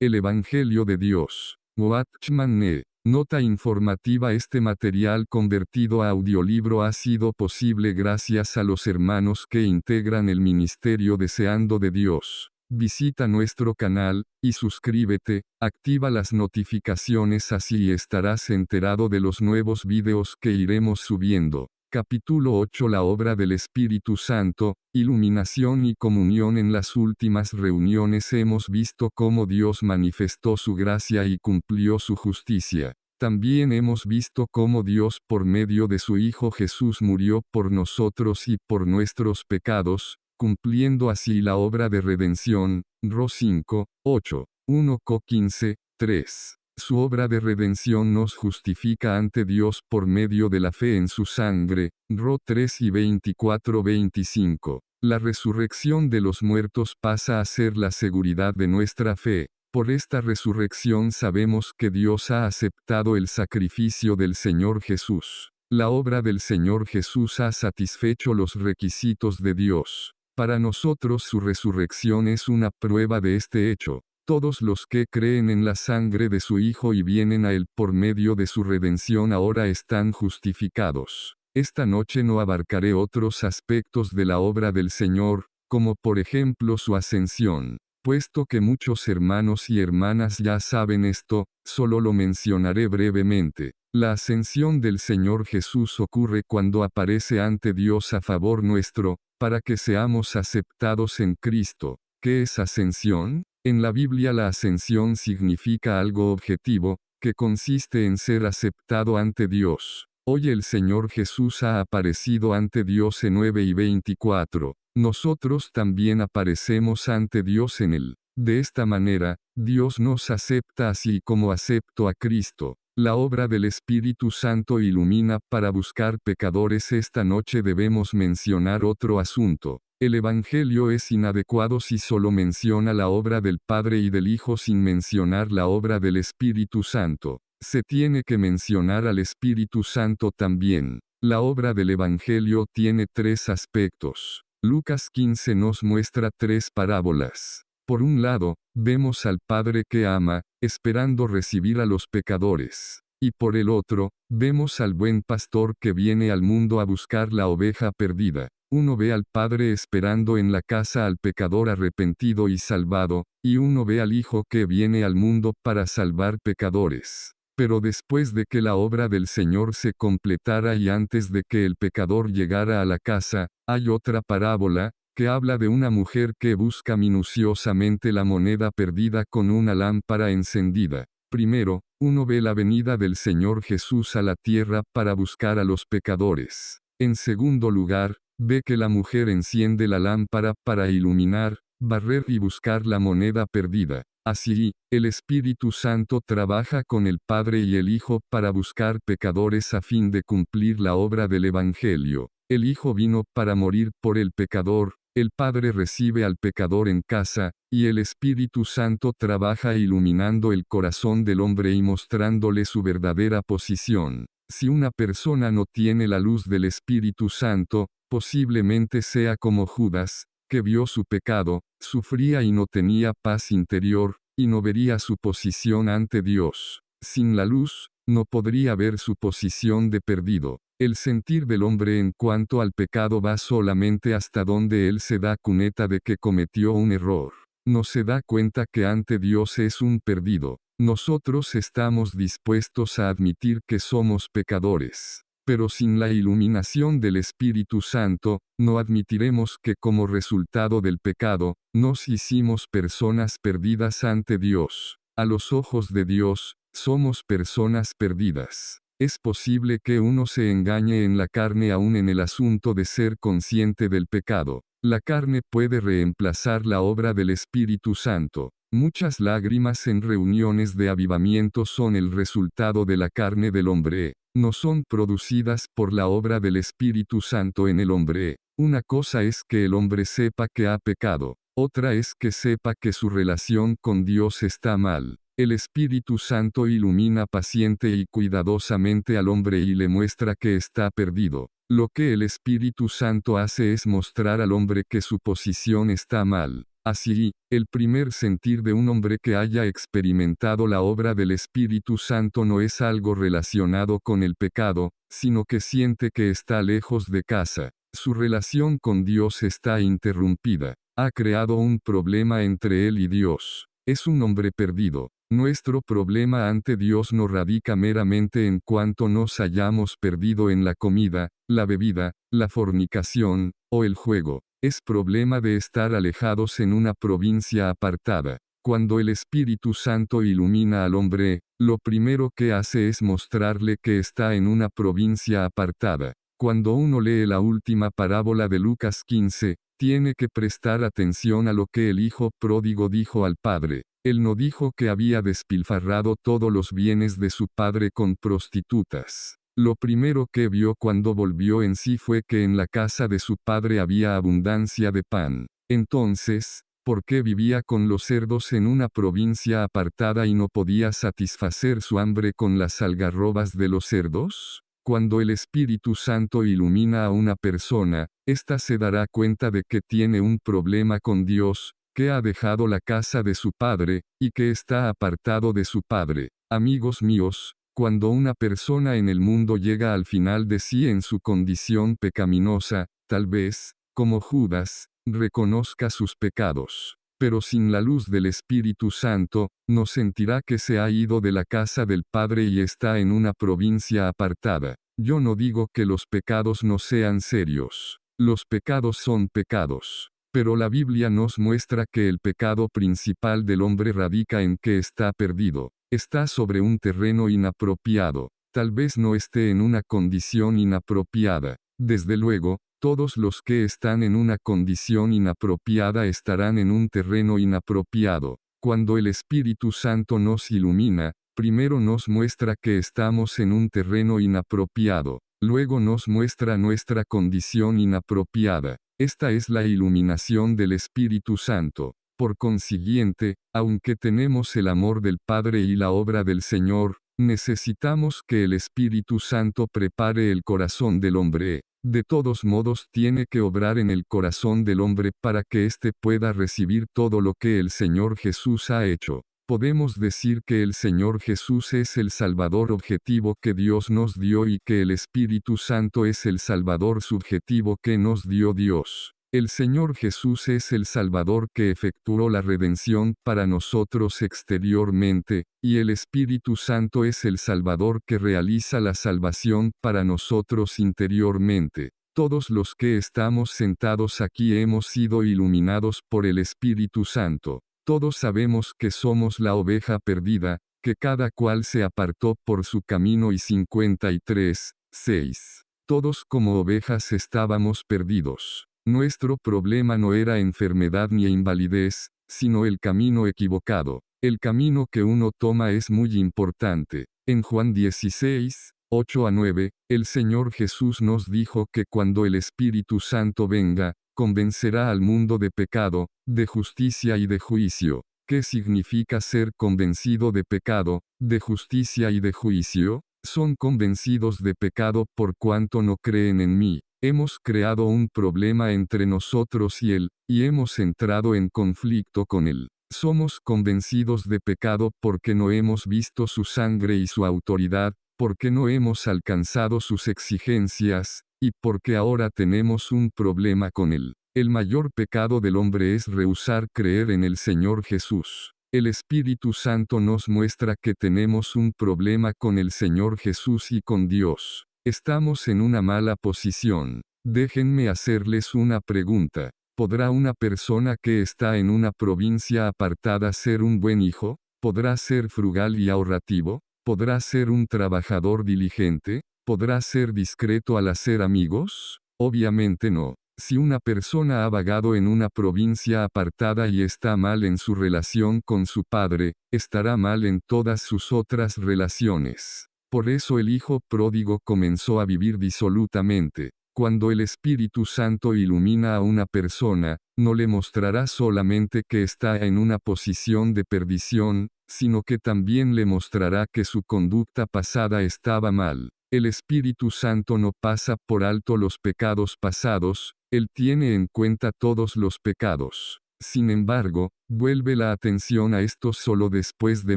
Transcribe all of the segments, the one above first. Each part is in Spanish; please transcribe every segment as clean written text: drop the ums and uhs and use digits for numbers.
El Evangelio de Dios. Watchman Nee. Nota informativa: este material convertido a audiolibro ha sido posible gracias a los hermanos que integran el Ministerio Deseando de Dios. Visita nuestro canal, y suscríbete, activa las notificaciones, así estarás enterado de los nuevos videos que iremos subiendo. Capítulo 8. La obra del Espíritu Santo, iluminación y comunión. En las últimas reuniones hemos visto cómo Dios manifestó su gracia y cumplió su justicia. También hemos visto cómo Dios por medio de su Hijo Jesús murió por nosotros y por nuestros pecados, cumpliendo así la obra de redención. Ro 5, 8, 1 Co 15, 3. Su obra de redención nos justifica ante Dios por medio de la fe en su sangre. Ro 3 y 24-25. La resurrección de los muertos pasa a ser la seguridad de nuestra fe. Por esta resurrección sabemos que Dios ha aceptado el sacrificio del Señor Jesús. La obra del Señor Jesús ha satisfecho los requisitos de Dios. Para nosotros su resurrección es una prueba de este hecho. Todos los que creen en la sangre de su Hijo y vienen a Él por medio de su redención ahora están justificados. Esta noche no abarcaré otros aspectos de la obra del Señor, como por ejemplo su ascensión. Puesto que muchos hermanos y hermanas ya saben esto, solo lo mencionaré brevemente. La ascensión del Señor Jesús ocurre cuando aparece ante Dios a favor nuestro, para que seamos aceptados en Cristo. ¿Qué es ascensión? En la Biblia la ascensión significa algo objetivo, que consiste en ser aceptado ante Dios. Hoy el Señor Jesús ha aparecido ante Dios en 9 y 24. Nosotros también aparecemos ante Dios en él. De esta manera, Dios nos acepta así como aceptó a Cristo. La obra del Espíritu Santo ilumina para buscar pecadores. Esta noche debemos mencionar otro asunto. El Evangelio es inadecuado si solo menciona la obra del Padre y del Hijo sin mencionar la obra del Espíritu Santo. Se tiene que mencionar al Espíritu Santo también. La obra del Evangelio tiene tres aspectos. Lucas 15 nos muestra tres parábolas. Por un lado, vemos al Padre que ama, esperando recibir a los pecadores. Y por el otro, vemos al buen pastor que viene al mundo a buscar la oveja perdida. Uno ve al Padre esperando en la casa al pecador arrepentido y salvado, y uno ve al Hijo que viene al mundo para salvar pecadores. Pero después de que la obra del Señor se completara y antes de que el pecador llegara a la casa, hay otra parábola, que habla de una mujer que busca minuciosamente la moneda perdida con una lámpara encendida. Primero, uno ve la venida del Señor Jesús a la tierra para buscar a los pecadores. En segundo lugar, ve que la mujer enciende la lámpara para iluminar, barrer y buscar la moneda perdida. Así, el Espíritu Santo trabaja con el Padre y el Hijo para buscar pecadores a fin de cumplir la obra del Evangelio. El Hijo vino para morir por el pecador, el Padre recibe al pecador en casa, y el Espíritu Santo trabaja iluminando el corazón del hombre y mostrándole su verdadera posición. Si una persona no tiene la luz del Espíritu Santo, posiblemente sea como Judas, que vio su pecado, sufría y no tenía paz interior, y no vería su posición ante Dios. Sin la luz, no podría ver su posición de perdido. El sentir del hombre en cuanto al pecado va solamente hasta donde él se da cuenta de que cometió un error. No se da cuenta que ante Dios es un perdido. Nosotros estamos dispuestos a admitir que somos pecadores. Pero sin la iluminación del Espíritu Santo, no admitiremos que como resultado del pecado, nos hicimos personas perdidas ante Dios. A los ojos de Dios, somos personas perdidas. Es posible que uno se engañe en la carne aún en el asunto de ser consciente del pecado. La carne puede reemplazar la obra del Espíritu Santo. Muchas lágrimas en reuniones de avivamiento son el resultado de la carne del hombre. No son producidas por la obra del Espíritu Santo en el hombre. Una cosa es que el hombre sepa que ha pecado. Otra es que sepa que su relación con Dios está mal. El Espíritu Santo ilumina paciente y cuidadosamente al hombre y le muestra que está perdido. Lo que el Espíritu Santo hace es mostrar al hombre que su posición está mal. Así, el primer sentir de un hombre que haya experimentado la obra del Espíritu Santo no es algo relacionado con el pecado, sino que siente que está lejos de casa. Su relación con Dios está interrumpida. Ha creado un problema entre él y Dios. Es un hombre perdido. Nuestro problema ante Dios no radica meramente en cuanto nos hayamos perdido en la comida, la bebida, la fornicación, o el juego. Es problema de estar alejados en una provincia apartada. Cuando el Espíritu Santo ilumina al hombre, lo primero que hace es mostrarle que está en una provincia apartada. Cuando uno lee la última parábola de Lucas 15, tiene que prestar atención a lo que el hijo pródigo dijo al padre. Él no dijo que había despilfarrado todos los bienes de su padre con prostitutas. Lo primero que vio cuando volvió en sí fue que en la casa de su padre había abundancia de pan. Entonces, ¿por qué vivía con los cerdos en una provincia apartada y no podía satisfacer su hambre con las algarrobas de los cerdos? Cuando el Espíritu Santo ilumina a una persona, ésta se dará cuenta de que tiene un problema con Dios, que ha dejado la casa de su padre, y que está apartado de su padre. Amigos míos, cuando una persona en el mundo llega al final de sí en su condición pecaminosa, tal vez, como Judas, reconozca sus pecados. Pero sin la luz del Espíritu Santo, no sentirá que se ha ido de la casa del Padre y está en una provincia apartada. Yo no digo que los pecados no sean serios. Los pecados son pecados. Pero la Biblia nos muestra que el pecado principal del hombre radica en que está perdido. Está sobre un terreno inapropiado. Tal vez no esté en una condición inapropiada. Desde luego, todos los que están en una condición inapropiada estarán en un terreno inapropiado. Cuando el Espíritu Santo nos ilumina, primero nos muestra que estamos en un terreno inapropiado. Luego nos muestra nuestra condición inapropiada. Esta es la iluminación del Espíritu Santo. Por consiguiente, aunque tenemos el amor del Padre y la obra del Señor, necesitamos que el Espíritu Santo prepare el corazón del hombre. De todos modos tiene que obrar en el corazón del hombre para que éste pueda recibir todo lo que el Señor Jesús ha hecho. Podemos decir que el Señor Jesús es el Salvador objetivo que Dios nos dio y que el Espíritu Santo es el Salvador subjetivo que nos dio Dios. El Señor Jesús es el Salvador que efectuó la redención para nosotros exteriormente, y el Espíritu Santo es el Salvador que realiza la salvación para nosotros interiormente. Todos los que estamos sentados aquí hemos sido iluminados por el Espíritu Santo. Todos sabemos que somos la oveja perdida, que cada cual se apartó por su camino y 53:6. Todos como ovejas estábamos perdidos. Nuestro problema no era enfermedad ni invalidez, sino el camino equivocado. El camino que uno toma es muy importante. En Juan 16:8-9, el Señor Jesús nos dijo que cuando el Espíritu Santo venga, convencerá al mundo de pecado, de justicia y de juicio. ¿Qué significa ser convencido de pecado, de justicia y de juicio? Son convencidos de pecado por cuanto no creen en mí. Hemos creado un problema entre nosotros y Él, y hemos entrado en conflicto con Él. Somos convencidos de pecado porque no hemos visto su sangre y su autoridad, porque no hemos alcanzado sus exigencias, y porque ahora tenemos un problema con Él. El mayor pecado del hombre es rehusar creer en el Señor Jesús. El Espíritu Santo nos muestra que tenemos un problema con el Señor Jesús y con Dios. Estamos en una mala posición. Déjenme hacerles una pregunta. ¿Podrá una persona que está en una provincia apartada ser un buen hijo? ¿Podrá ser frugal y ahorrativo? ¿Podrá ser un trabajador diligente? ¿Podrá ser discreto al hacer amigos? Obviamente no. Si una persona ha vagado en una provincia apartada y está mal en su relación con su padre, estará mal en todas sus otras relaciones. Por eso el hijo pródigo comenzó a vivir disolutamente. Cuando el Espíritu Santo ilumina a una persona, no le mostrará solamente que está en una posición de perdición, sino que también le mostrará que su conducta pasada estaba mal. El Espíritu Santo no pasa por alto los pecados pasados, Él tiene en cuenta todos los pecados. Sin embargo, vuelve la atención a esto solo después de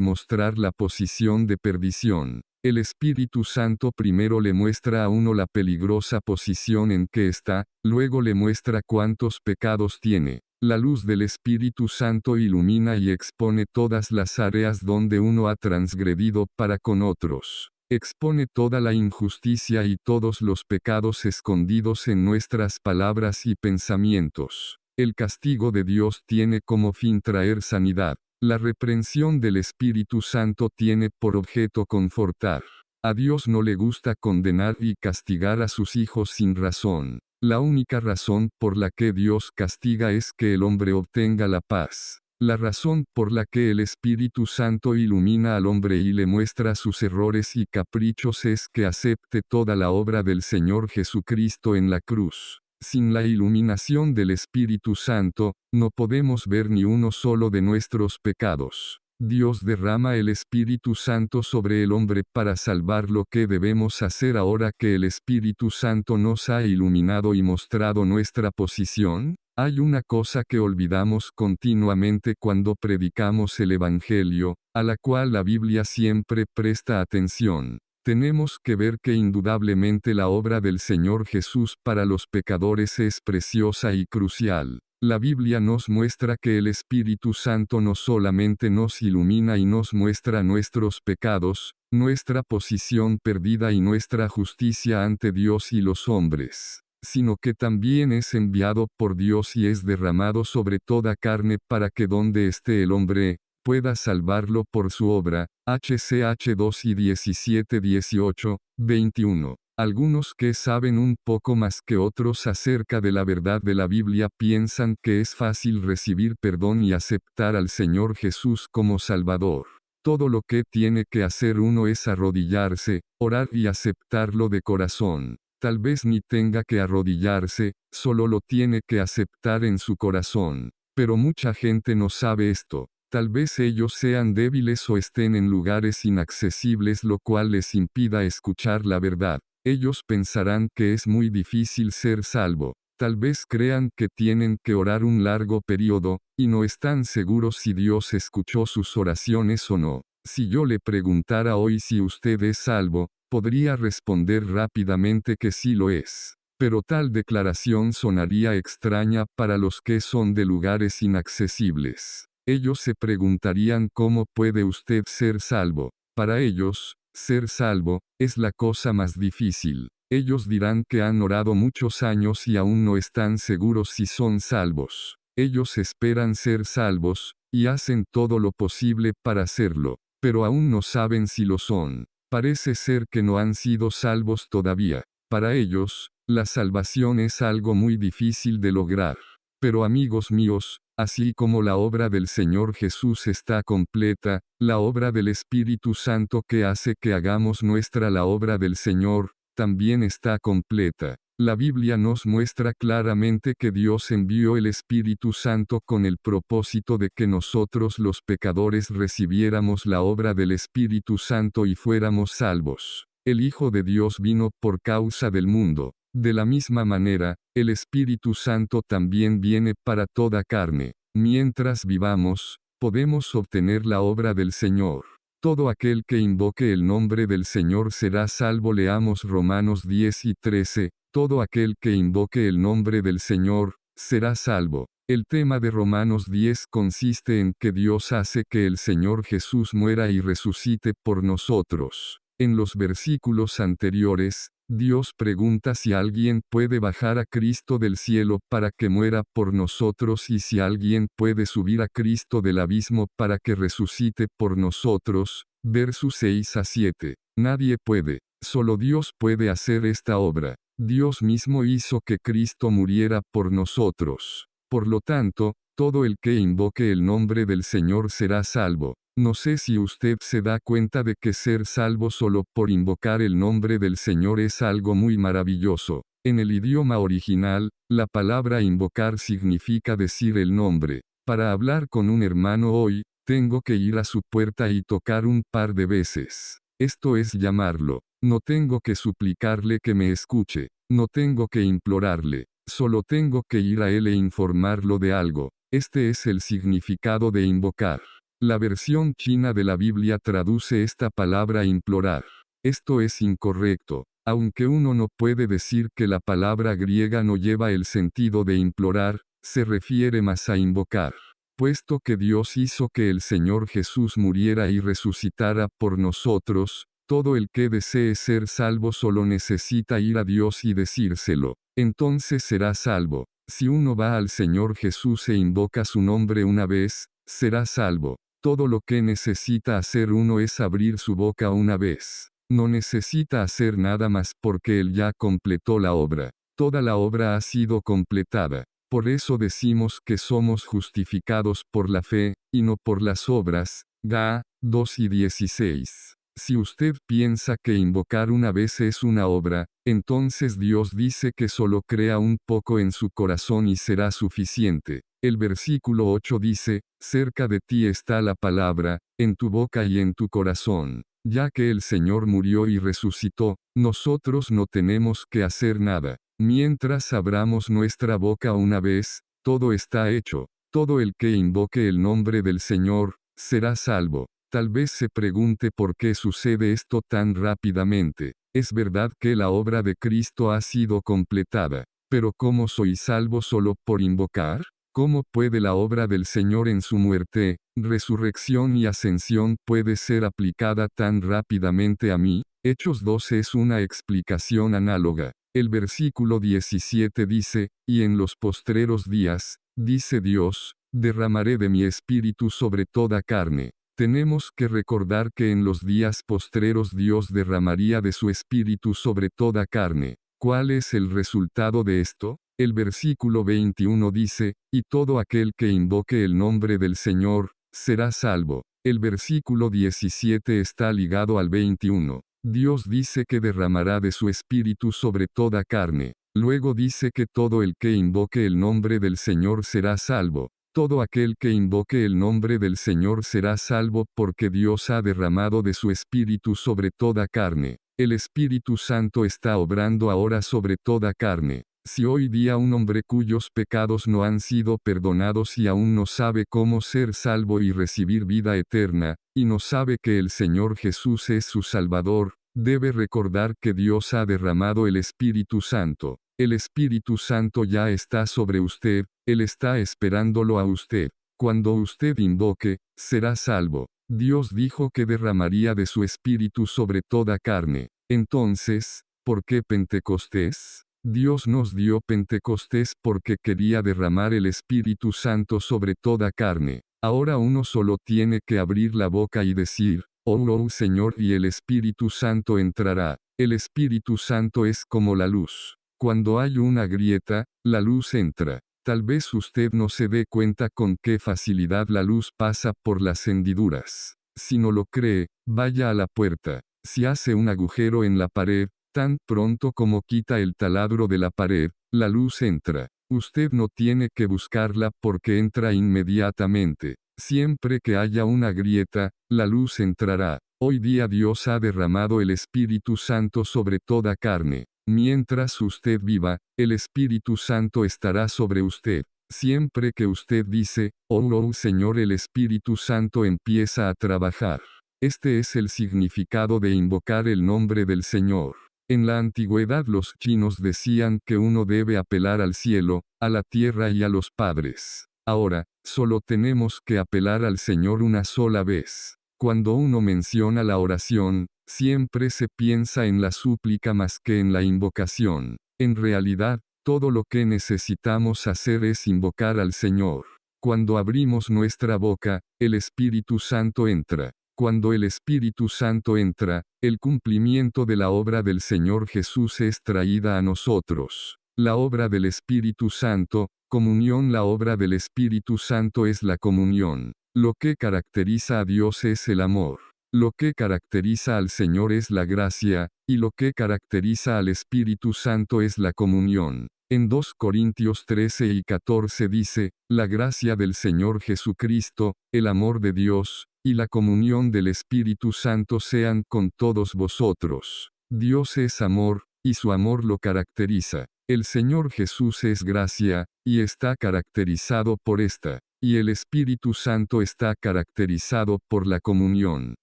mostrar la posición de perdición. El Espíritu Santo primero le muestra a uno la peligrosa posición en que está, luego le muestra cuántos pecados tiene. La luz del Espíritu Santo ilumina y expone todas las áreas donde uno ha transgredido para con otros. Expone toda la injusticia y todos los pecados escondidos en nuestras palabras y pensamientos. El castigo de Dios tiene como fin traer sanidad. La reprensión del Espíritu Santo tiene por objeto confortar. A Dios no le gusta condenar y castigar a sus hijos sin razón. La única razón por la que Dios castiga es que el hombre obtenga la paz. La razón por la que el Espíritu Santo ilumina al hombre y le muestra sus errores y caprichos es que acepte toda la obra del Señor Jesucristo en la cruz. Sin la iluminación del Espíritu Santo, no podemos ver ni uno solo de nuestros pecados. Dios derrama el Espíritu Santo sobre el hombre para salvar. Lo que debemos hacer ahora que el Espíritu Santo nos ha iluminado y mostrado nuestra posición. Hay una cosa que olvidamos continuamente cuando predicamos el Evangelio, a la cual la Biblia siempre presta atención. Tenemos que ver que indudablemente la obra del Señor Jesús para los pecadores es preciosa y crucial. La Biblia nos muestra que el Espíritu Santo no solamente nos ilumina y nos muestra nuestros pecados, nuestra posición perdida y nuestra justicia ante Dios y los hombres, sino que también es enviado por Dios y es derramado sobre toda carne para que donde esté el hombre, pueda salvarlo por su obra. HCH 2 y 17, 18, 21. Algunos que saben un poco más que otros acerca de la verdad de la Biblia piensan que es fácil recibir perdón y aceptar al Señor Jesús como Salvador. Todo lo que tiene que hacer uno es arrodillarse, orar y aceptarlo de corazón. Tal vez ni tenga que arrodillarse, solo lo tiene que aceptar en su corazón. Pero mucha gente no sabe esto. Tal vez ellos sean débiles o estén en lugares inaccesibles, lo cual les impida escuchar la verdad. Ellos pensarán que es muy difícil ser salvo. Tal vez crean que tienen que orar un largo periodo, y no están seguros si Dios escuchó sus oraciones o no. Si yo le preguntara hoy si usted es salvo, podría responder rápidamente que sí lo es. Pero tal declaración sonaría extraña para los que son de lugares inaccesibles. Ellos se preguntarían cómo puede usted ser salvo. Para ellos, ser salvo, es la cosa más difícil. Ellos dirán que han orado muchos años y aún no están seguros si son salvos. Ellos esperan ser salvos, y hacen todo lo posible para hacerlo, pero aún no saben si lo son. Parece ser que no han sido salvos todavía. Para ellos, la salvación es algo muy difícil de lograr. Pero amigos míos, así como la obra del Señor Jesús está completa, la obra del Espíritu Santo que hace que hagamos nuestra la obra del Señor, también está completa. La Biblia nos muestra claramente que Dios envió el Espíritu Santo con el propósito de que nosotros los pecadores recibiéramos la obra del Espíritu Santo y fuéramos salvos. El Hijo de Dios vino por causa del mundo. De la misma manera, el Espíritu Santo también viene para toda carne. Mientras vivamos, podemos obtener la obra del Señor. Todo aquel que invoque el nombre del Señor será salvo. Leamos Romanos 10 y 13. Todo aquel que invoque el nombre del Señor, será salvo. El tema de Romanos 10 consiste en que Dios hace que el Señor Jesús muera y resucite por nosotros. En los versículos anteriores, Dios pregunta si alguien puede bajar a Cristo del cielo para que muera por nosotros y si alguien puede subir a Cristo del abismo para que resucite por nosotros. Versos 6 a 7. Nadie puede, solo Dios puede hacer esta obra. Dios mismo hizo que Cristo muriera por nosotros. Por lo tanto, todo el que invoque el nombre del Señor será salvo. No sé si usted se da cuenta de que ser salvo solo por invocar el nombre del Señor es algo muy maravilloso. En el idioma original, la palabra invocar significa decir el nombre. Para hablar con un hermano hoy, tengo que ir a su puerta y tocar un par de veces. Esto es llamarlo. No tengo que suplicarle que me escuche. No tengo que implorarle. Solo tengo que ir a él e informarlo de algo. Este es el significado de invocar. La versión china de la Biblia traduce esta palabra implorar. Esto es incorrecto, aunque uno no puede decir que la palabra griega no lleva el sentido de implorar, se refiere más a invocar. Puesto que Dios hizo que el Señor Jesús muriera y resucitara por nosotros, todo el que desee ser salvo solo necesita ir a Dios y decírselo. Entonces será salvo. Si uno va al Señor Jesús e invoca su nombre una vez, será salvo. Todo lo que necesita hacer uno es abrir su boca una vez. No necesita hacer nada más porque Él ya completó la obra. Toda la obra ha sido completada. Por eso decimos que somos justificados por la fe, y no por las obras. Ga 2:16. Si usted piensa que invocar una vez es una obra, entonces Dios dice que solo crea un poco en su corazón y será suficiente. El versículo 8 dice, cerca de ti está la palabra, en tu boca y en tu corazón. Ya que el Señor murió y resucitó, nosotros no tenemos que hacer nada. Mientras abramos nuestra boca una vez, todo está hecho. Todo el que invoque el nombre del Señor, será salvo. Tal vez se pregunte por qué sucede esto tan rápidamente. Es verdad que la obra de Cristo ha sido completada. Pero ¿cómo soy salvo solo por invocar? ¿Cómo puede la obra del Señor en su muerte, resurrección y ascensión puede ser aplicada tan rápidamente a mí? Hechos 12 es una explicación análoga. El versículo 17 dice, y en los postreros días, dice Dios, derramaré de mi espíritu sobre toda carne. Tenemos que recordar que en los días postreros Dios derramaría de su espíritu sobre toda carne. ¿Cuál es el resultado de esto? El versículo 21 dice, y todo aquel que invoque el nombre del Señor, será salvo. El versículo 17 está ligado al 21. Dios dice que derramará de su espíritu sobre toda carne. Luego dice que todo el que invoque el nombre del Señor será salvo. Todo aquel que invoque el nombre del Señor será salvo porque Dios ha derramado de su espíritu sobre toda carne. El Espíritu Santo está obrando ahora sobre toda carne. Si hoy día un hombre cuyos pecados no han sido perdonados y aún no sabe cómo ser salvo y recibir vida eterna, y no sabe que el Señor Jesús es su Salvador, debe recordar que Dios ha derramado el Espíritu Santo. El Espíritu Santo ya está sobre usted, Él está esperándolo a usted. Cuando usted invoque, será salvo. Dios dijo que derramaría de su Espíritu sobre toda carne. Entonces, ¿por qué Pentecostés? Dios nos dio Pentecostés porque quería derramar el Espíritu Santo sobre toda carne. Ahora uno solo tiene que abrir la boca y decir, oh Señor, y el Espíritu Santo entrará. El Espíritu Santo es como la luz. Cuando hay una grieta, la luz entra. Tal vez usted no se dé cuenta con qué facilidad la luz pasa por las hendiduras. Si no lo cree, vaya a la puerta. Si hace un agujero en la pared, tan pronto como quita el taladro de la pared, la luz entra. Usted no tiene que buscarla porque entra inmediatamente. Siempre que haya una grieta, la luz entrará. Hoy día Dios ha derramado el Espíritu Santo sobre toda carne. Mientras usted viva, el Espíritu Santo estará sobre usted. Siempre que usted dice, oh Señor, el Espíritu Santo empieza a trabajar. Este es el significado de invocar el nombre del Señor. En la antigüedad los chinos decían que uno debe apelar al cielo, a la tierra y a los padres. Ahora, solo tenemos que apelar al Señor una sola vez. Cuando uno menciona la oración, siempre se piensa en la súplica más que en la invocación. En realidad, todo lo que necesitamos hacer es invocar al Señor. Cuando abrimos nuestra boca, el Espíritu Santo entra. Cuando el Espíritu Santo entra, el cumplimiento de la obra del Señor Jesús es traída a nosotros. La obra del Espíritu Santo, comunión. La obra del Espíritu Santo es la comunión. Lo que caracteriza a Dios es el amor. Lo que caracteriza al Señor es la gracia, y lo que caracteriza al Espíritu Santo es la comunión. En 2 Corintios 13 y 14 dice, la gracia del Señor Jesucristo, el amor de Dios, y la comunión del Espíritu Santo sean con todos vosotros. Dios es amor, y su amor lo caracteriza. El Señor Jesús es gracia, y está caracterizado por esta. Y el Espíritu Santo está caracterizado por la comunión.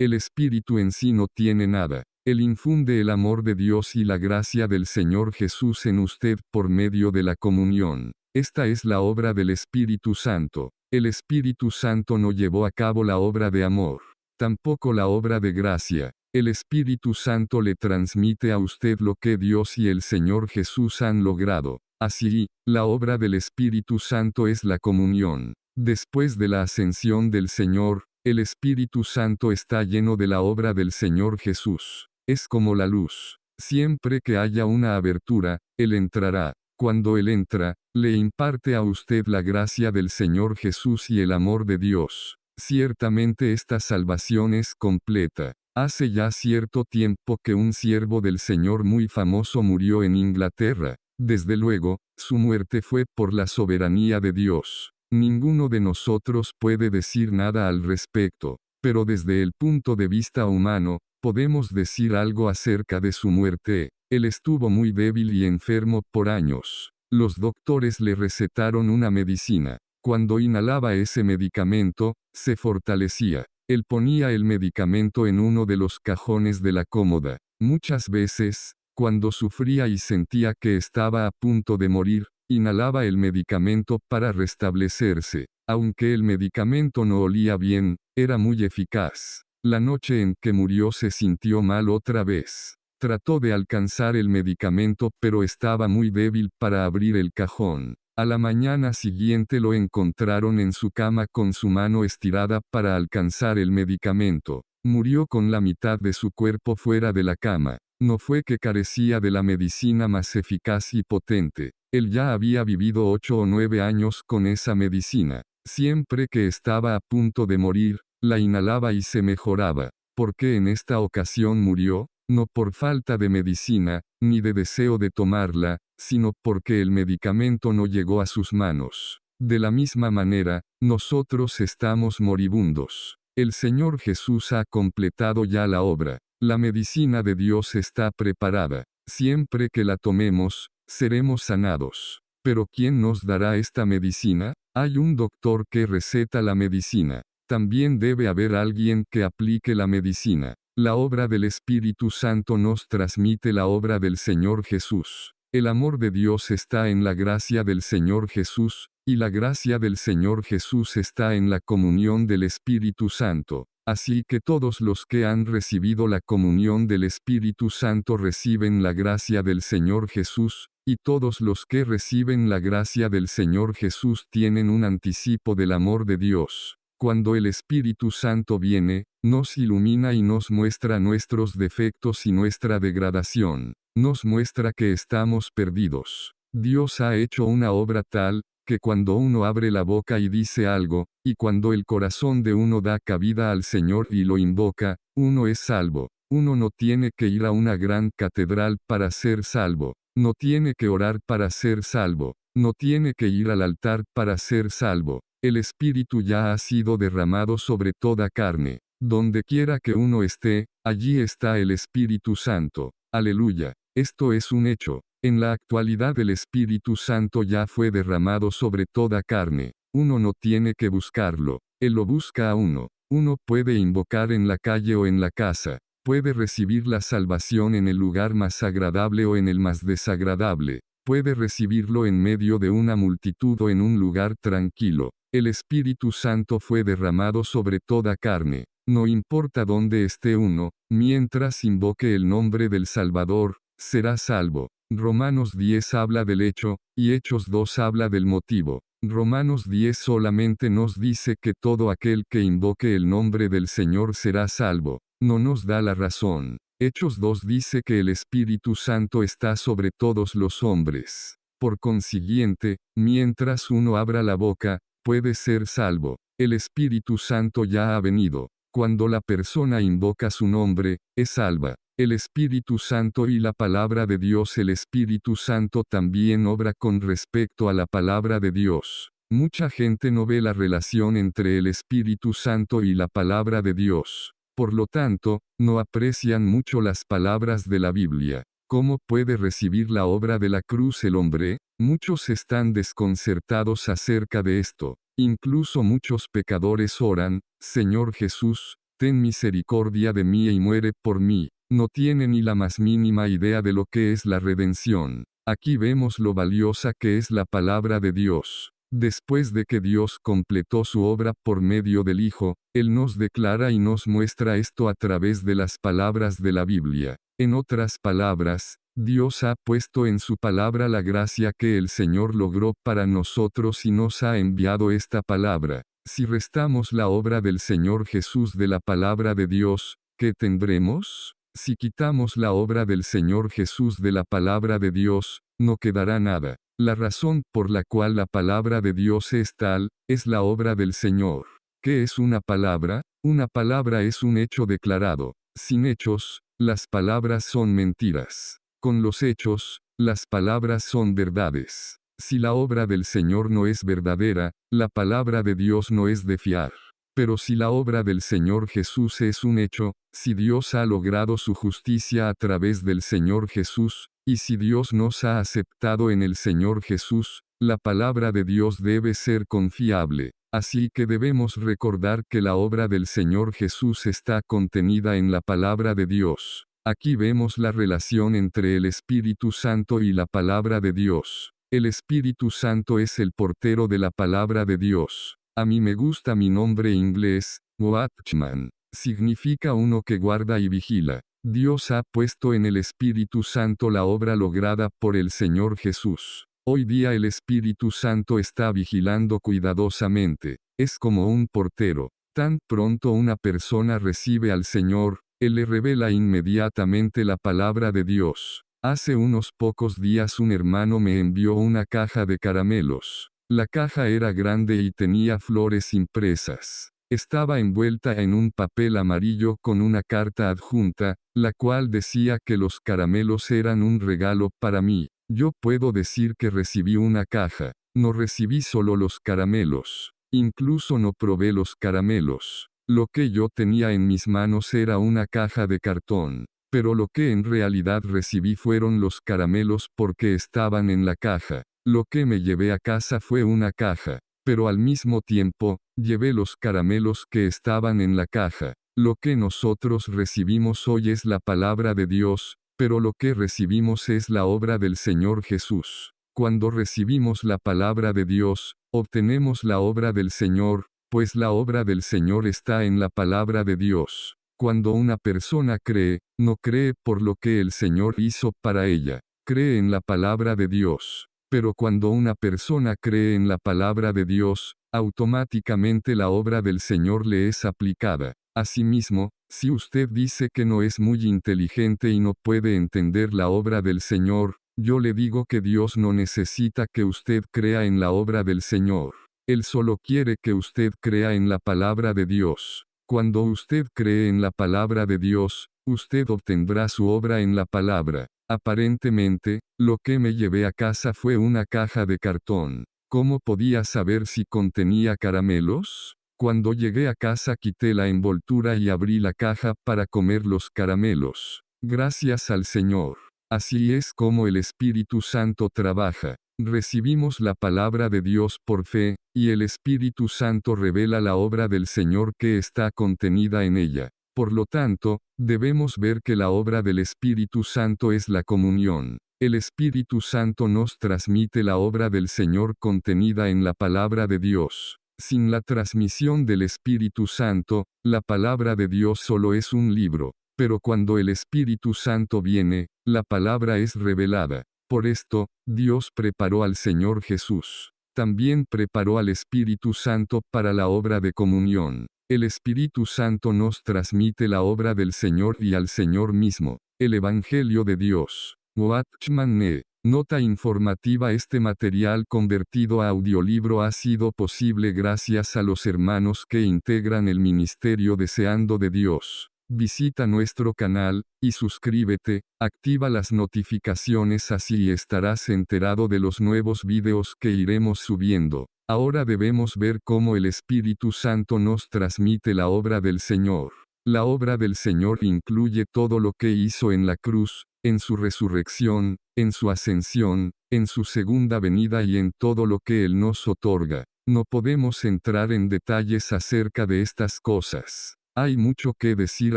El Espíritu en sí no tiene nada. Él infunde el amor de Dios y la gracia del Señor Jesús en usted por medio de la comunión. Esta es la obra del Espíritu Santo. El Espíritu Santo no llevó a cabo la obra de amor, tampoco la obra de gracia. El Espíritu Santo le transmite a usted lo que Dios y el Señor Jesús han logrado. Así, la obra del Espíritu Santo es la comunión. Después de la ascensión del Señor, el Espíritu Santo está lleno de la obra del Señor Jesús. Es como la luz. Siempre que haya una abertura, Él entrará. Cuando Él entra, le imparte a usted la gracia del Señor Jesús y el amor de Dios. Ciertamente esta salvación es completa. Hace ya cierto tiempo que un siervo del Señor muy famoso murió en Inglaterra. Desde luego, su muerte fue por la soberanía de Dios. Ninguno de nosotros puede decir nada al respecto, pero desde el punto de vista humano, podemos decir algo acerca de su muerte. Él estuvo muy débil y enfermo por años. Los doctores le recetaron una medicina. Cuando inhalaba ese medicamento, se fortalecía. Él ponía el medicamento en uno de los cajones de la cómoda. Muchas veces, cuando sufría y sentía que estaba a punto de morir, inhalaba el medicamento para restablecerse. Aunque el medicamento no olía bien, era muy eficaz. La noche en que murió se sintió mal otra vez. Trató de alcanzar el medicamento pero estaba muy débil para abrir el cajón. A la mañana siguiente lo encontraron en su cama con su mano estirada para alcanzar el medicamento. Murió con la mitad de su cuerpo fuera de la cama. No fue que carecía de la medicina más eficaz y potente. Él ya había vivido 8 o 9 años con esa medicina. Siempre que estaba a punto de morir, la inhalaba y se mejoraba. ¿Por qué en esta ocasión murió? No por falta de medicina, ni de deseo de tomarla, sino porque el medicamento no llegó a sus manos. De la misma manera, nosotros estamos moribundos. El Señor Jesús ha completado ya la obra. La medicina de Dios está preparada. Siempre que la tomemos, seremos sanados. Pero ¿quién nos dará esta medicina? Hay un doctor que receta la medicina. También debe haber alguien que aplique la medicina. La obra del Espíritu Santo nos transmite la obra del Señor Jesús. El amor de Dios está en la gracia del Señor Jesús, y la gracia del Señor Jesús está en la comunión del Espíritu Santo. Así que todos los que han recibido la comunión del Espíritu Santo reciben la gracia del Señor Jesús, y todos los que reciben la gracia del Señor Jesús tienen un anticipo del amor de Dios. Cuando el Espíritu Santo viene, nos ilumina y nos muestra nuestros defectos y nuestra degradación. Nos muestra que estamos perdidos. Dios ha hecho una obra tal, que cuando uno abre la boca y dice algo, y cuando el corazón de uno da cabida al Señor y lo invoca, uno es salvo. Uno no tiene que ir a una gran catedral para ser salvo. No tiene que orar para ser salvo. No tiene que ir al altar para ser salvo. El Espíritu ya ha sido derramado sobre toda carne. Donde quiera que uno esté, allí está el Espíritu Santo. Aleluya. Esto es un hecho. En la actualidad el Espíritu Santo ya fue derramado sobre toda carne. Uno no tiene que buscarlo. Él lo busca a uno. Uno puede invocar en la calle o en la casa. Puede recibir la salvación en el lugar más agradable o en el más desagradable. Puede recibirlo en medio de una multitud o en un lugar tranquilo. El Espíritu Santo fue derramado sobre toda carne. No importa dónde esté uno, mientras invoque el nombre del Salvador, será salvo. Romanos 10 habla del hecho, y Hechos 2 habla del motivo. Romanos 10 solamente nos dice que todo aquel que invoque el nombre del Señor será salvo. No nos da la razón. Hechos 2 dice que el Espíritu Santo está sobre todos los hombres. Por consiguiente, mientras uno abra la boca, puede ser salvo. El Espíritu Santo ya ha venido. Cuando la persona invoca su nombre, es salva. El Espíritu Santo y la palabra de Dios. El Espíritu Santo también obra con respecto a la palabra de Dios. Mucha gente no ve la relación entre el Espíritu Santo y la palabra de Dios. Por lo tanto, no aprecian mucho las palabras de la Biblia. ¿Cómo puede recibir la obra de la cruz el hombre? Muchos están desconcertados acerca de esto. Incluso muchos pecadores oran, Señor Jesús, ten misericordia de mí y muere por mí. No tienen ni la más mínima idea de lo que es la redención. Aquí vemos lo valiosa que es la palabra de Dios. Después de que Dios completó su obra por medio del Hijo, Él nos declara y nos muestra esto a través de las palabras de la Biblia. En otras palabras, Dios ha puesto en su palabra la gracia que el Señor logró para nosotros y nos ha enviado esta palabra. Si restamos la obra del Señor Jesús de la palabra de Dios, ¿qué tendremos? Si quitamos la obra del Señor Jesús de la palabra de Dios, no quedará nada. La razón por la cual la palabra de Dios es tal, es la obra del Señor. ¿Qué es una palabra? Una palabra es un hecho declarado. Sin hechos, las palabras son mentiras. Con los hechos, las palabras son verdades. Si la obra del Señor no es verdadera, la palabra de Dios no es de fiar. Pero si la obra del Señor Jesús es un hecho, si Dios ha logrado su justicia a través del Señor Jesús, y si Dios nos ha aceptado en el Señor Jesús, la palabra de Dios debe ser confiable. Así que debemos recordar que la obra del Señor Jesús está contenida en la palabra de Dios. Aquí vemos la relación entre el Espíritu Santo y la palabra de Dios. El Espíritu Santo es el portero de la palabra de Dios. A mí me gusta mi nombre inglés, Watchman. Significa uno que guarda y vigila. Dios ha puesto en el Espíritu Santo la obra lograda por el Señor Jesús. Hoy día el Espíritu Santo está vigilando cuidadosamente. Es como un portero. Tan pronto una persona recibe al Señor, Él le revela inmediatamente la palabra de Dios. Hace unos pocos días un hermano me envió una caja de caramelos. La caja era grande y tenía flores impresas. Estaba envuelta en un papel amarillo con una carta adjunta, la cual decía que los caramelos eran un regalo para mí. Yo puedo decir que recibí una caja. No recibí solo los caramelos. Incluso no probé los caramelos. Lo que yo tenía en mis manos era una caja de cartón. Pero lo que en realidad recibí fueron los caramelos porque estaban en la caja. Lo que me llevé a casa fue una caja. Pero al mismo tiempo, llevé los caramelos que estaban en la caja. Lo que nosotros recibimos hoy es la palabra de Dios, pero lo que recibimos es la obra del Señor Jesús. Cuando recibimos la palabra de Dios, obtenemos la obra del Señor, pues la obra del Señor está en la palabra de Dios. Cuando una persona cree, no cree por lo que el Señor hizo para ella, cree en la palabra de Dios. Pero cuando una persona cree en la palabra de Dios, automáticamente la obra del Señor le es aplicada. Asimismo, si usted dice que no es muy inteligente y no puede entender la obra del Señor, yo le digo que Dios no necesita que usted crea en la obra del Señor. Él solo quiere que usted crea en la palabra de Dios. Cuando usted cree en la palabra de Dios, usted obtendrá su obra en la palabra. Aparentemente, lo que me llevé a casa fue una caja de cartón. ¿Cómo podía saber si contenía caramelos? Cuando llegué a casa quité la envoltura y abrí la caja para comer los caramelos. Gracias al Señor. Así es como el Espíritu Santo trabaja. Recibimos la palabra de Dios por fe, y el Espíritu Santo revela la obra del Señor que está contenida en ella. Por lo tanto, debemos ver que la obra del Espíritu Santo es la comunión. El Espíritu Santo nos transmite la obra del Señor contenida en la palabra de Dios. Sin la transmisión del Espíritu Santo, la palabra de Dios solo es un libro. Pero cuando el Espíritu Santo viene, la palabra es revelada. Por esto, Dios preparó al Señor Jesús. También preparó al Espíritu Santo para la obra de comunión. El Espíritu Santo nos transmite la obra del Señor y al Señor mismo. El Evangelio de Dios. Watchman Nee. Nota informativa: este material convertido a audiolibro ha sido posible gracias a los hermanos que integran el ministerio Deseando de Dios. Visita nuestro canal, y suscríbete, activa las notificaciones, así estarás enterado de los nuevos videos que iremos subiendo. Ahora debemos ver cómo el Espíritu Santo nos transmite la obra del Señor. La obra del Señor incluye todo lo que hizo en la cruz, en su resurrección, en su ascensión, en su segunda venida y en todo lo que Él nos otorga. No podemos entrar en detalles acerca de estas cosas. Hay mucho que decir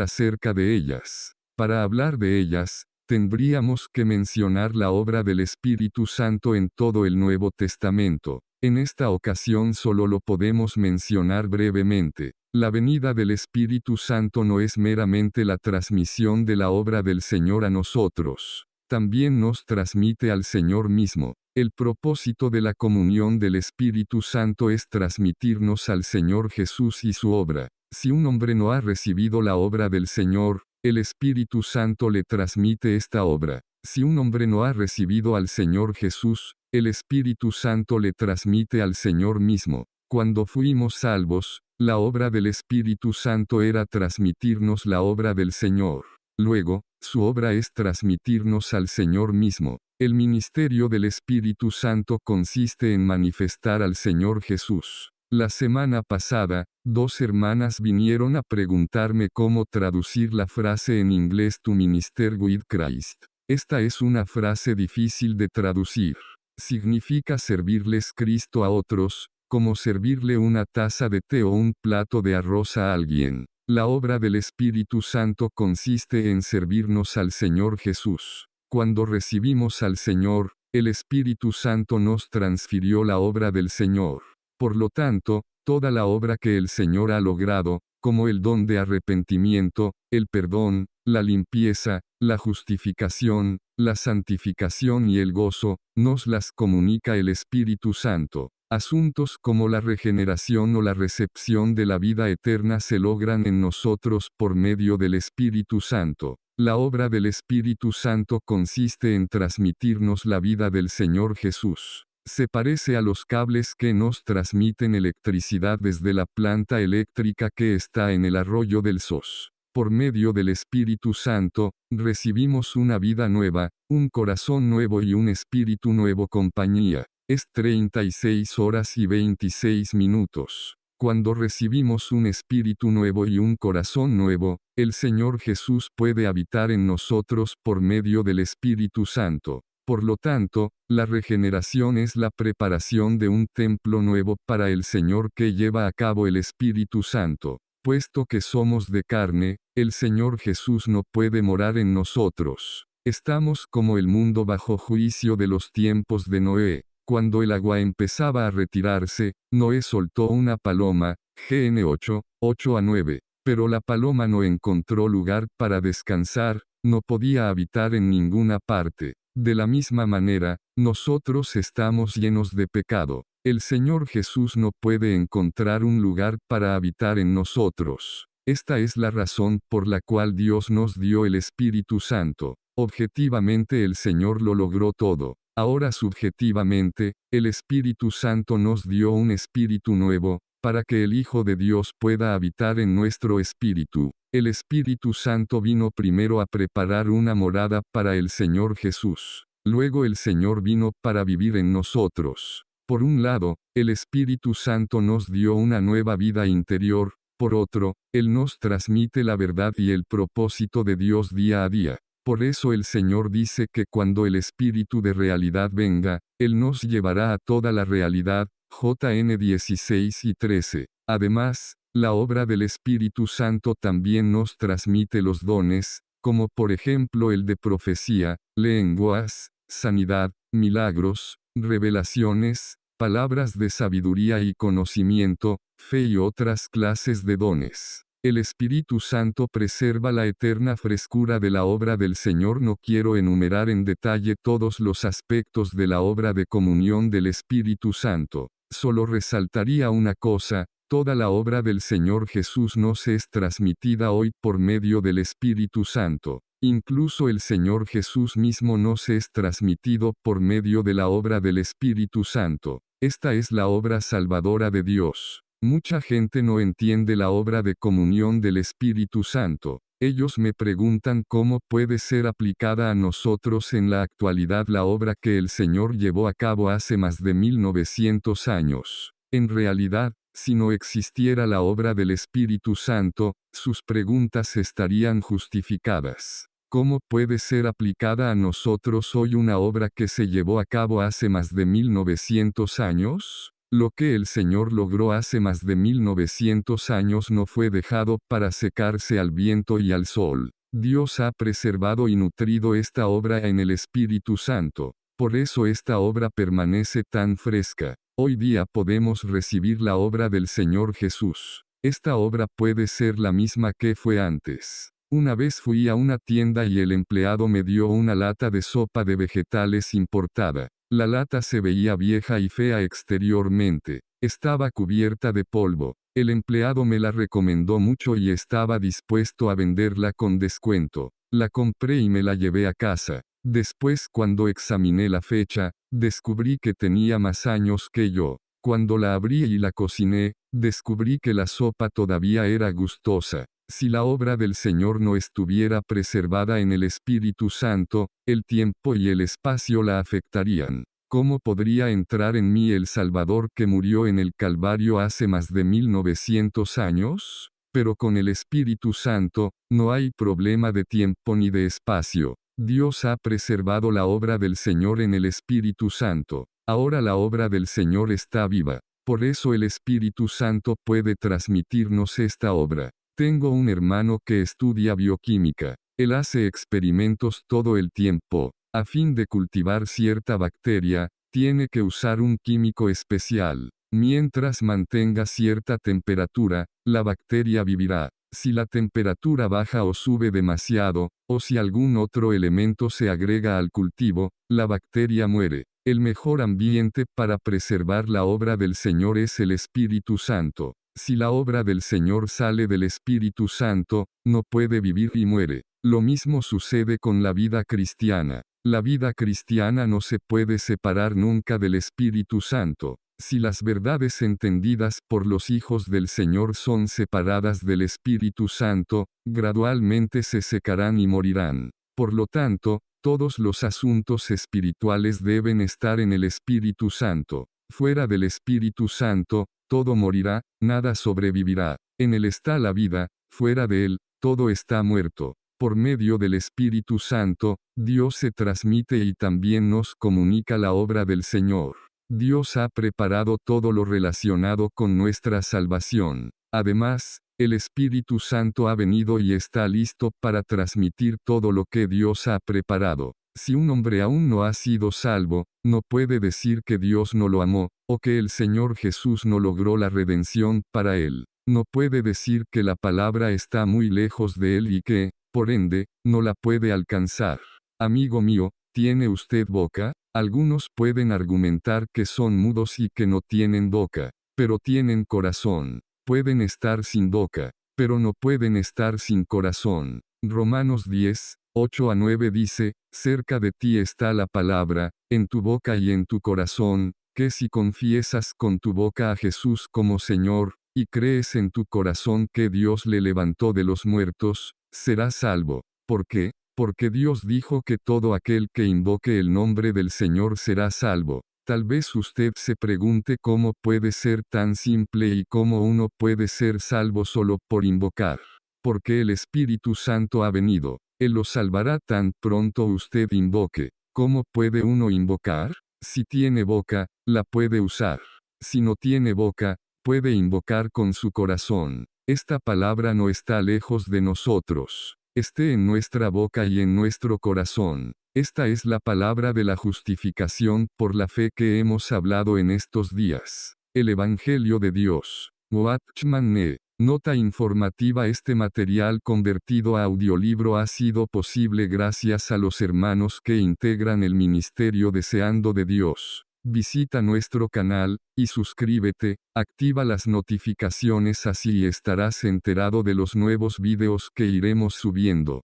acerca de ellas. Para hablar de ellas, tendríamos que mencionar la obra del Espíritu Santo en todo el Nuevo Testamento. En esta ocasión solo lo podemos mencionar brevemente. La venida del Espíritu Santo no es meramente la transmisión de la obra del Señor a nosotros. También nos transmite al Señor mismo. El propósito de la comunión del Espíritu Santo es transmitirnos al Señor Jesús y su obra. Si un hombre no ha recibido la obra del Señor, el Espíritu Santo le transmite esta obra. Si un hombre no ha recibido al Señor Jesús, el Espíritu Santo le transmite al Señor mismo. Cuando fuimos salvos, la obra del Espíritu Santo era transmitirnos la obra del Señor. Luego, su obra es transmitirnos al Señor mismo. El ministerio del Espíritu Santo consiste en manifestar al Señor Jesús. La semana pasada, 2 hermanas vinieron a preguntarme cómo traducir la frase en inglés "to minister with Christ". Esta es una frase difícil de traducir. Significa servirles Cristo a otros, como servirle una taza de té o un plato de arroz a alguien. La obra del Espíritu Santo consiste en servirnos al Señor Jesús. Cuando recibimos al Señor, el Espíritu Santo nos transfirió la obra del Señor. Por lo tanto, toda la obra que el Señor ha logrado, como el don de arrepentimiento, el perdón, la limpieza, la justificación, la santificación y el gozo, nos las comunica el Espíritu Santo. Asuntos como la regeneración o la recepción de la vida eterna se logran en nosotros por medio del Espíritu Santo. La obra del Espíritu Santo consiste en transmitirnos la vida del Señor Jesús. Se parece a los cables que nos transmiten electricidad desde la planta eléctrica que está en el arroyo del Sos. Por medio del Espíritu Santo, recibimos una vida nueva, un corazón nuevo y un espíritu nuevo. Compañía. Es 36 horas y 26 minutos. Cuando recibimos un espíritu nuevo y un corazón nuevo, el Señor Jesús puede habitar en nosotros por medio del Espíritu Santo. Por lo tanto, la regeneración es la preparación de un templo nuevo para el Señor que lleva a cabo el Espíritu Santo. Puesto que somos de carne, el Señor Jesús no puede morar en nosotros. Estamos como el mundo bajo juicio de los tiempos de Noé. Cuando el agua empezaba a retirarse, Noé soltó una paloma, GN 8, 8-9. Pero la paloma no encontró lugar para descansar, no podía habitar en ninguna parte. De la misma manera, nosotros estamos llenos de pecado. El Señor Jesús no puede encontrar un lugar para habitar en nosotros. Esta es la razón por la cual Dios nos dio el Espíritu Santo. Objetivamente el Señor lo logró todo. Ahora subjetivamente, el Espíritu Santo nos dio un espíritu nuevo, para que el Hijo de Dios pueda habitar en nuestro espíritu. El Espíritu Santo vino primero a preparar una morada para el Señor Jesús. Luego el Señor vino para vivir en nosotros. Por un lado, el Espíritu Santo nos dio una nueva vida interior, por otro, Él nos transmite la verdad y el propósito de Dios día a día. Por eso el Señor dice que cuando el Espíritu de realidad venga, Él nos llevará a toda la realidad, JN 16 y 13. Además, la obra del Espíritu Santo también nos transmite los dones, como por ejemplo el de profecía, lenguas, sanidad, milagros, revelaciones, palabras de sabiduría y conocimiento, fe y otras clases de dones. El Espíritu Santo preserva la eterna frescura de la obra del Señor. No quiero enumerar en detalle todos los aspectos de la obra de comunión del Espíritu Santo. Solo resaltaría una cosa: toda la obra del Señor Jesús nos es transmitida hoy por medio del Espíritu Santo. Incluso el Señor Jesús mismo nos es transmitido por medio de la obra del Espíritu Santo. Esta es la obra salvadora de Dios. Mucha gente no entiende la obra de comunión del Espíritu Santo. Ellos me preguntan cómo puede ser aplicada a nosotros en la actualidad la obra que el Señor llevó a cabo hace más de 1900 años. En realidad, si no existiera la obra del Espíritu Santo, sus preguntas estarían justificadas. ¿Cómo puede ser aplicada a nosotros hoy una obra que se llevó a cabo hace más de 1900 años? Lo que el Señor logró hace más de 1900 años no fue dejado para secarse al viento y al sol. Dios ha preservado y nutrido esta obra en el Espíritu Santo. Por eso esta obra permanece tan fresca. Hoy día podemos recibir la obra del Señor Jesús. Esta obra puede ser la misma que fue antes. Una vez fui a una tienda y el empleado me dio una lata de sopa de vegetales importada. La lata se veía vieja y fea exteriormente. Estaba cubierta de polvo. El empleado me la recomendó mucho y estaba dispuesto a venderla con descuento. La compré y me la llevé a casa. Después, cuando examiné la fecha, descubrí que tenía más años que yo. Cuando la abrí y la cociné, descubrí que la sopa todavía era gustosa. Si la obra del Señor no estuviera preservada en el Espíritu Santo, el tiempo y el espacio la afectarían. ¿Cómo podría entrar en mí el Salvador que murió en el Calvario hace más de 1900 años? Pero con el Espíritu Santo, no hay problema de tiempo ni de espacio. Dios ha preservado la obra del Señor en el Espíritu Santo. Ahora la obra del Señor está viva. Por eso el Espíritu Santo puede transmitirnos esta obra. Tengo un hermano que estudia bioquímica. Él hace experimentos todo el tiempo. A fin de cultivar cierta bacteria, tiene que usar un químico especial. Mientras mantenga cierta temperatura, la bacteria vivirá. Si la temperatura baja o sube demasiado, o si algún otro elemento se agrega al cultivo, la bacteria muere. El mejor ambiente para preservar la obra del Señor es el Espíritu Santo. Si la obra del Señor sale del Espíritu Santo, no puede vivir y muere. Lo mismo sucede con la vida cristiana. La vida cristiana no se puede separar nunca del Espíritu Santo. Si las verdades entendidas por los hijos del Señor son separadas del Espíritu Santo, gradualmente se secarán y morirán. Por lo tanto, todos los asuntos espirituales deben estar en el Espíritu Santo. Fuera del Espíritu Santo, todo morirá, nada sobrevivirá. En él está la vida, fuera de él, todo está muerto. Por medio del Espíritu Santo, Dios se transmite y también nos comunica la obra del Señor. Dios ha preparado todo lo relacionado con nuestra salvación. Además, el Espíritu Santo ha venido y está listo para transmitir todo lo que Dios ha preparado. Si un hombre aún no ha sido salvo, no puede decir que Dios no lo amó, o que el Señor Jesús no logró la redención para él. No puede decir que la palabra está muy lejos de él y que, por ende, no la puede alcanzar. Amigo mío, ¿tiene usted boca? Algunos pueden argumentar que son mudos y que no tienen boca, pero tienen corazón. Pueden estar sin boca, pero no pueden estar sin corazón. Romanos 10, 8-9 dice, cerca de ti está la palabra, en tu boca y en tu corazón, que si confiesas con tu boca a Jesús como Señor, y crees en tu corazón que Dios le levantó de los muertos, serás salvo. ¿Por qué? Porque Dios dijo que todo aquel que invoque el nombre del Señor será salvo. Tal vez usted se pregunte cómo puede ser tan simple y cómo uno puede ser salvo solo por invocar. Porque el Espíritu Santo ha venido. Él lo salvará tan pronto usted invoque. ¿Cómo puede uno invocar? Si tiene boca, la puede usar. Si no tiene boca, puede invocar con su corazón. Esta palabra no está lejos de nosotros. Esté en nuestra boca y en nuestro corazón. Esta es la palabra de la justificación por la fe que hemos hablado en estos días. El Evangelio de Dios. Watchman Nee. Nota informativa. Este material convertido a audiolibro ha sido posible gracias a los hermanos que integran el Ministerio Deseando de Dios. Visita nuestro canal, y suscríbete, activa las notificaciones así estarás enterado de los nuevos videos que iremos subiendo.